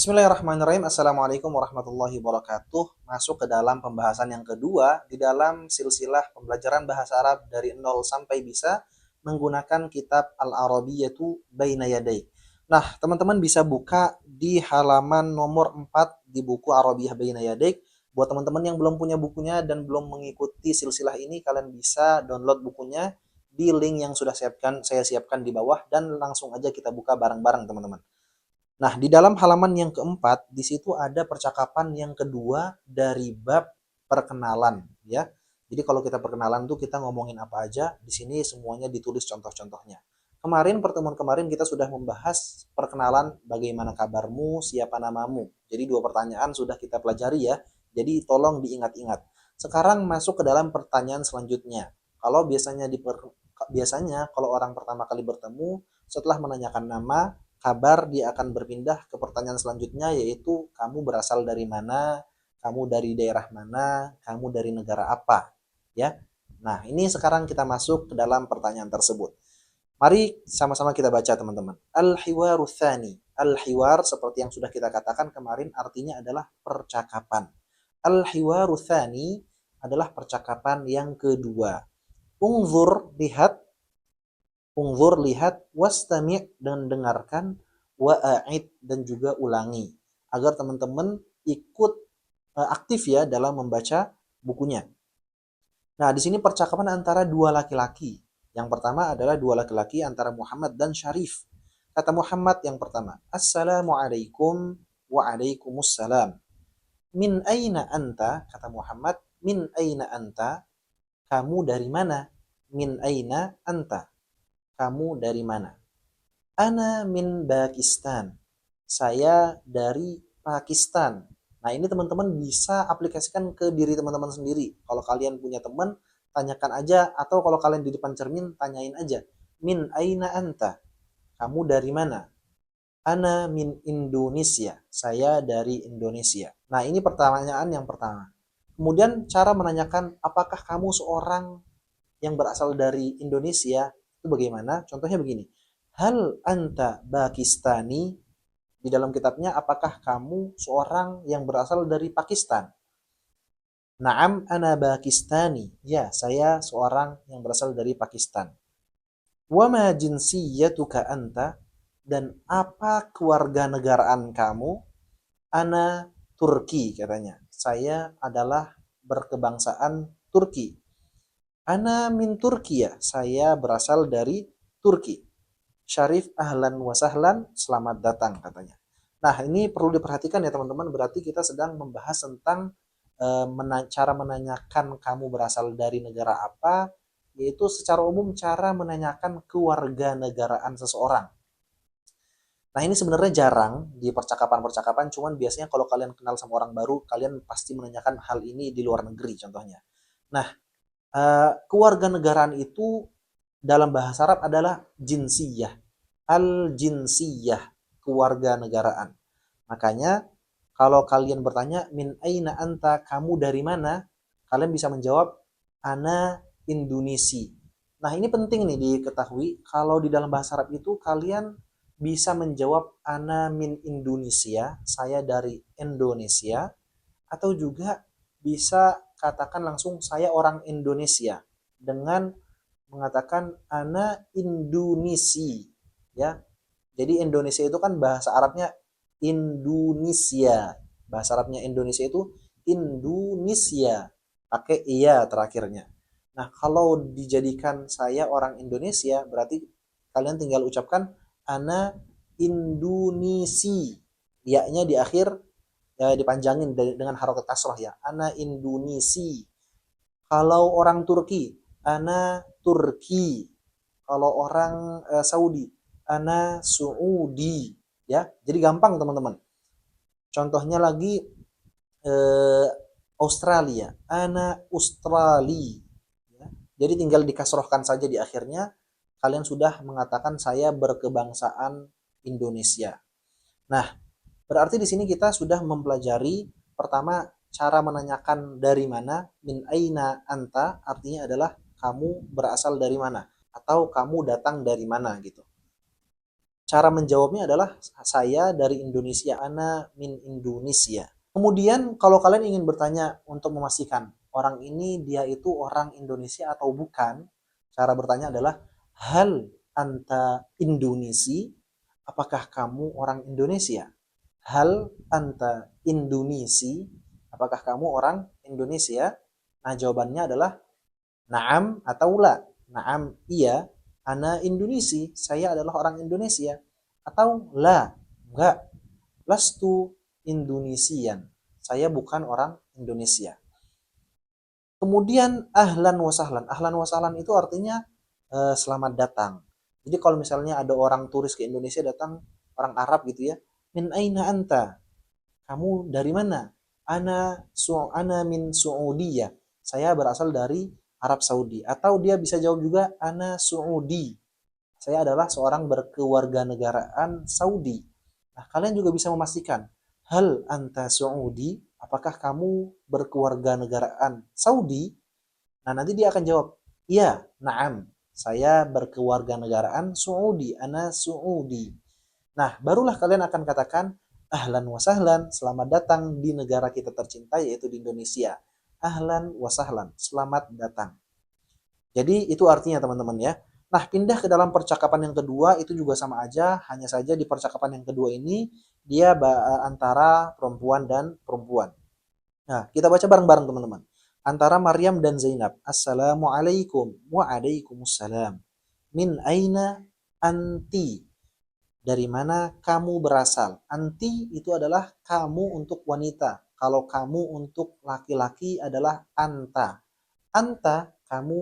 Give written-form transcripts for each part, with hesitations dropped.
Bismillahirrahmanirrahim. Assalamualaikum warahmatullahi wabarakatuh. Masuk ke dalam pembahasan yang kedua di dalam silsilah pembelajaran bahasa Arab dari nol sampai bisa menggunakan kitab Al-Arabiyyatu Baina Yaday. Nah, teman-teman bisa buka di halaman nomor 4 di buku Arabiyyah Baina Yaday. Buat teman-teman yang belum punya bukunya dan belum mengikuti silsilah ini, kalian bisa download bukunya di link yang sudah saya siapkan di bawah dan langsung aja kita buka bareng-bareng, teman-teman. Nah, di dalam halaman yang keempat, di situ ada percakapan yang kedua dari bab perkenalan, ya. Jadi kalau kita perkenalan tuh kita ngomongin apa aja, di sini semuanya ditulis contoh-contohnya. Pertemuan kemarin kita sudah membahas perkenalan, bagaimana kabarmu, siapa namamu. Jadi dua pertanyaan sudah kita pelajari ya. Jadi tolong diingat-ingat. Sekarang masuk ke dalam pertanyaan selanjutnya. Kalau biasanya kalau orang pertama kali bertemu, setelah menanyakan nama, kabar, dia akan berpindah ke pertanyaan selanjutnya, yaitu kamu berasal dari mana, kamu dari daerah mana, kamu dari negara apa, ya. Nah, ini sekarang kita masuk ke dalam pertanyaan tersebut. Mari sama-sama kita baca, teman-teman. Al-hiwaru tsani. Al-hiwar seperti yang sudah kita katakan kemarin artinya adalah percakapan. Al-hiwaru tsani adalah percakapan yang kedua. Ungzur, lihat. Ungzur, lihat, wastami' dan dengarkan, wa'a'id dan juga ulangi. Agar teman-teman ikut aktif ya dalam membaca bukunya. Nah, di sini percakapan antara dua laki-laki. Yang pertama adalah dua laki-laki antara Muhammad dan Syarif. Kata Muhammad yang pertama, Assalamualaikum. Waalaikumsalam. Min aina anta? Kata Muhammad, min aina anta? Kamu dari mana? Min aina anta? Kamu dari mana? Ana min Pakistan. Saya dari Pakistan. Nah, ini teman-teman bisa aplikasikan ke diri teman-teman sendiri. Kalau kalian punya teman, tanyakan aja. Atau kalau kalian di depan cermin, tanyain aja. Min aina anta? Kamu dari mana? Ana min Indonesia. Saya dari Indonesia. Nah, ini pertanyaan yang pertama. Kemudian cara menanyakan apakah kamu seorang yang berasal dari Indonesia itu bagaimana? Contohnya begini. Hal anta Pakistani? Di dalam kitabnya, apakah kamu seorang yang berasal dari Pakistan? Naam ana Pakistani. Ya, saya seorang yang berasal dari Pakistan. Wama jinsiyatuka anta? Dan apa kewarganegaraan kamu? Ana Turki, katanya. Saya adalah berkebangsaan Turki. Ana min Turkiya. Saya berasal dari Turki. Syarif ahlan wa sahlan, selamat datang, katanya. Nah, ini perlu diperhatikan ya teman-teman, berarti kita sedang membahas tentang cara menanyakan kamu berasal dari negara apa, yaitu secara umum cara menanyakan kewarganegaraan seseorang. Nah, ini sebenarnya jarang di percakapan-percakapan, cuman biasanya kalau kalian kenal sama orang baru, kalian pasti menanyakan hal ini di luar negeri contohnya. Nah, kewarganegaraan itu dalam bahasa Arab adalah jinsiyah. Al-jinsiyah, kewarganegaraan. Makanya kalau kalian bertanya min aina anta, kamu dari mana? Kalian bisa menjawab ana Indonesi. Nah, ini penting nih diketahui, kalau di dalam bahasa Arab itu kalian bisa menjawab ana min Indonesia, saya dari Indonesia, atau juga bisa katakan langsung saya orang Indonesia dengan mengatakan ana Indonesi, ya. Jadi Indonesia itu kan bahasa Arabnya Indonesia. Bahasa Arabnya Indonesia itu Indonesia. Pakai iya terakhirnya. Nah, kalau dijadikan saya orang Indonesia, berarti kalian tinggal ucapkan ana Indonesi. Ya-nya di akhir ya dipanjangin dengan harokat kasroh ya. Ana Indonesi. Kalau orang Turki, ana Turki. Kalau orang Saudi, ana Saudi, ya. Jadi gampang teman-teman. Contohnya lagi eh, Australia, ana Australi, ya. Jadi tinggal dikasrohkan saja di akhirnya, kalian sudah mengatakan saya berkebangsaan Indonesia. Nah, berarti di sini kita sudah mempelajari pertama cara menanyakan dari mana, min aina anta, artinya adalah kamu berasal dari mana atau kamu datang dari mana gitu. cara menjawabnya adalah saya dari Indonesia, ana min Indonesia. Kemudian kalau kalian ingin bertanya untuk memastikan orang ini dia itu orang Indonesia atau bukan, cara bertanya adalah hal anta Indonesi, apakah kamu orang Indonesia? Hal anta Indonesi, apakah kamu orang Indonesia? Nah, jawabannya adalah naam atau la. Naam, iya, ana Indonesi, saya adalah orang Indonesia. Atau la, enggak, lastu Indonesian, saya bukan orang Indonesia. Kemudian ahlan wasahlan. Ahlan wasahlan itu artinya selamat datang. Jadi kalau misalnya ada orang turis ke Indonesia datang, orang Arab gitu ya, min aina anta? Kamu dari mana? Ana min Saudiyah. Saya berasal dari Arab Saudi. Atau dia bisa jawab juga ana Saudi. Saya adalah seorang berkewarganegaraan Saudi. Nah, kalian juga bisa memastikan, hal anta Saudi? Apakah kamu berkewarganegaraan Saudi? Nah, nanti dia akan jawab, iya, na'am. Saya berkewarganegaraan Saudi, ana Saudi. Nah, barulah kalian akan katakan, ahlan wa sahlan, selamat datang di negara kita tercinta yaitu di Indonesia. Ahlan wa sahlan, selamat datang. Jadi itu artinya teman-teman ya. Nah, pindah ke dalam percakapan yang kedua itu juga sama aja, hanya saja di percakapan yang kedua ini dia antara perempuan dan perempuan. Nah, kita baca bareng-bareng teman-teman. Antara Maryam dan Zainab. Assalamualaikum. Waalaikumsalam. Min aina anti? Dari mana kamu berasal? Anti itu adalah kamu untuk wanita. Kalau kamu untuk laki-laki adalah anta. Anta kamu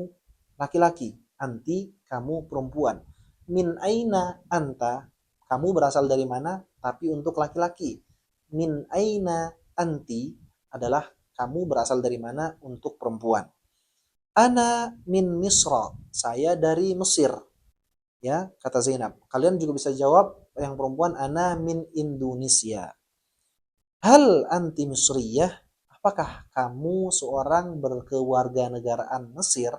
laki-laki. Anti kamu perempuan. Min aina anta? Kamu berasal dari mana? Tapi untuk laki-laki. Min aina anti adalah kamu berasal dari mana untuk perempuan. Ana min Misra. Saya dari Mesir. Ya, kata Zainab. Kalian juga bisa jawab yang perempuan, ana min Indonesia. Hal anti Misriyah? Apakah kamu seorang berkewarganegaraan Mesir?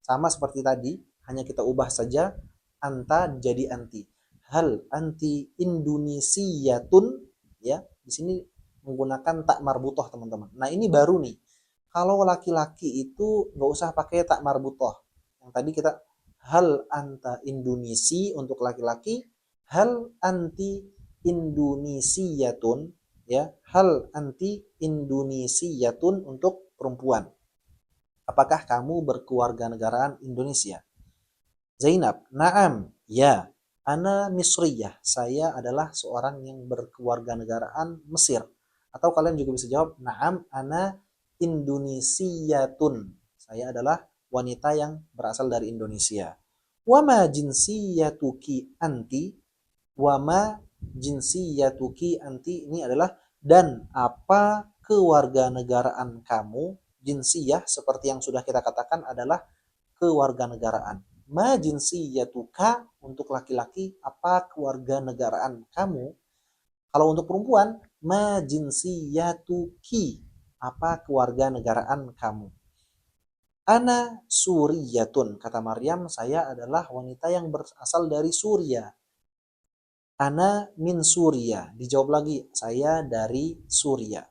Sama seperti tadi, hanya kita ubah saja anta jadi anti. Hal anti Indonesiatun? Ya, di sini menggunakan tak marbutoh teman-teman. Nah, ini baru nih. Kalau laki-laki itu nggak usah pakai tak marbutoh. Yang tadi kita hal anta Indonesi untuk laki-laki, hal anti Indonesiatun, ya, hal anti Indonesiatun untuk perempuan. Apakah kamu berkewarganegaraan Indonesia? Zainab, naam, ya. Ana Misriyah, saya adalah seorang yang berkewarganegaraan Mesir. Atau kalian juga bisa jawab, naam, ana Indonesiatun. Saya adalah wanita yang berasal dari Indonesia. Wama jinsiyatuki anti? Wama jinsiyatuki anti ini adalah dan apa kewarganegaraan kamu? Jinsiyah seperti yang sudah kita katakan adalah kewarganegaraan. Ma jinsiyatuka untuk laki-laki, apa kewarganegaraan kamu? Kalau untuk perempuan, ma jinsiyatuki, apa kewarganegaraan kamu? Ana Suriyatun, kata Maryam, saya adalah wanita yang berasal dari Suria. Ana min Suria, dijawab lagi, saya dari Suria.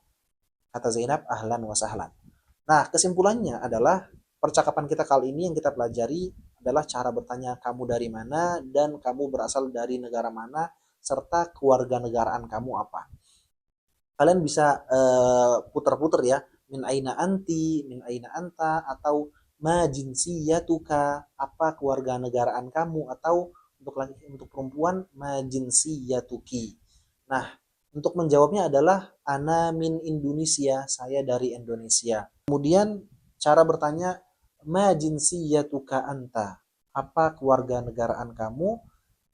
Kata Zainab, ahlan wa sahlan. Nah, kesimpulannya adalah percakapan kita kali ini yang kita pelajari adalah cara bertanya kamu dari mana dan kamu berasal dari negara mana serta kewarganegaraan kamu apa. Kalian bisa putar-putar ya, min aina anti, min aina anta, atau ma jinsiyatuka, apa kewarganegaraan kamu, atau untuk perempuan ma jinsiyatuki. Nah, untuk menjawabnya adalah ana min Indonesia, saya dari Indonesia. Kemudian cara bertanya ma jinsiyatuka anta, apa kewarganegaraan kamu?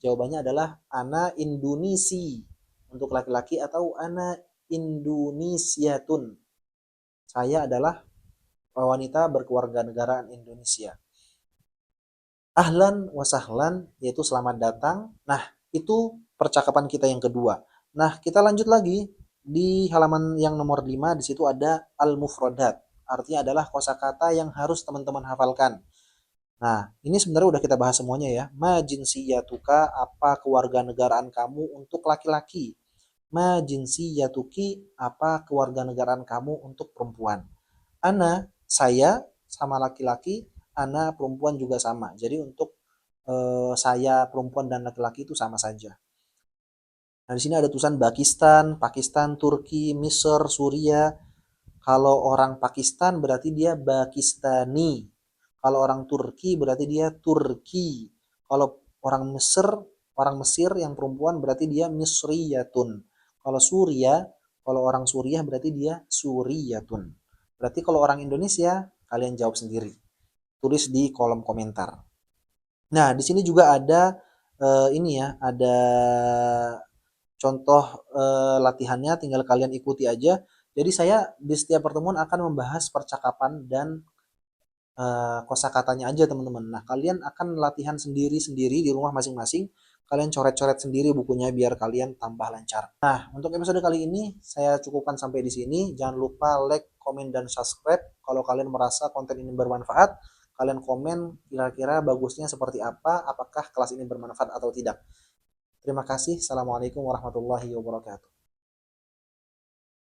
Jawabannya adalah ana Indonesi untuk laki-laki atau ana Indonesiatun. Saya adalah wanita berkewarganegaraan Indonesia. Ahlan wa sahlan yaitu selamat datang. Nah, itu percakapan kita yang kedua. Nah, kita lanjut lagi di halaman yang nomor 5, di situ ada al-mufradat. Artinya adalah kosakata yang harus teman-teman hafalkan. Nah, ini sebenarnya udah kita bahas semuanya ya. Ma jinsiyatuka, apa kewarganegaraan kamu untuk laki-laki. Ma jinsiyatuki, apa kewarganegaraan kamu untuk perempuan. Ana, saya sama laki-laki, ana perempuan juga sama. Jadi untuk saya perempuan dan laki-laki itu sama saja. Nah, di sini ada tulisan Pakistan, Pakistan, Turki, Mesir, Suria. Kalau orang Pakistan berarti dia Pakistani. Kalau orang Turki berarti dia Turki. Kalau orang Mesir yang perempuan berarti dia Misriyatun. Kalau Suria, kalau orang Suriah berarti dia Suriyatun. Berarti kalau orang Indonesia, kalian jawab sendiri. Tulis di kolom komentar. Nah, di sini juga ada ini ya, ada contoh latihannya, tinggal kalian ikuti aja. Jadi saya di setiap pertemuan akan membahas percakapan dan kosakatanya aja teman-teman. Nah, kalian akan latihan sendiri-sendiri di rumah masing-masing. Kalian coret-coret sendiri bukunya biar kalian tambah lancar. Nah, untuk episode kali ini saya cukupkan sampai di sini. Jangan lupa like, komen, dan subscribe. Kalau kalian merasa konten ini bermanfaat, kalian komen kira-kira bagusnya seperti apa, apakah kelas ini bermanfaat atau tidak. Terima kasih. Assalamualaikum warahmatullahi wabarakatuh.